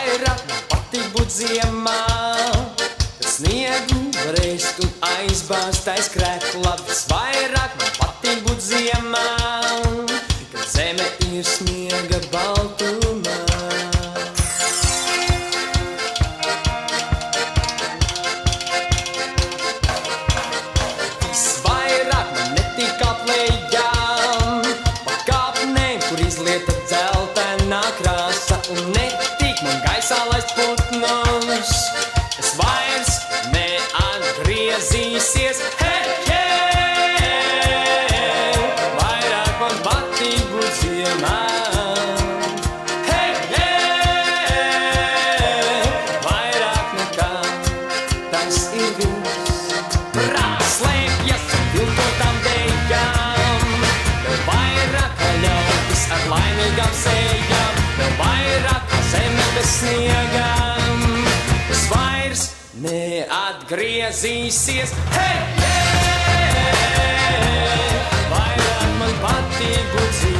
vairāk man patīk būt ziemā. Kad sniegu varēst un aizbāzt aiz krēkla, visvairāk man patīk būt ziemā. Kad zeme ir sniega baltumā. Visvairāk man netīk aplējām, pa kāpnēm, kur izlieta dzeltenā krāsa. Un netīk man gaisā laist putnus, kas vairs neatgriezīsies. Hei, hei, vairāk man patīk būt ziemā. Hei, hei, vairāk nekā tas ir viss. Slēpjas un viltotām dejām, vēl vairāk kā ļaudis ar laimīgām sejām, vēl vairāk kā zeme bez sniegām, kas vairs neatgriezīsies. Hei, hei, vairāk man patīk būt ziemā.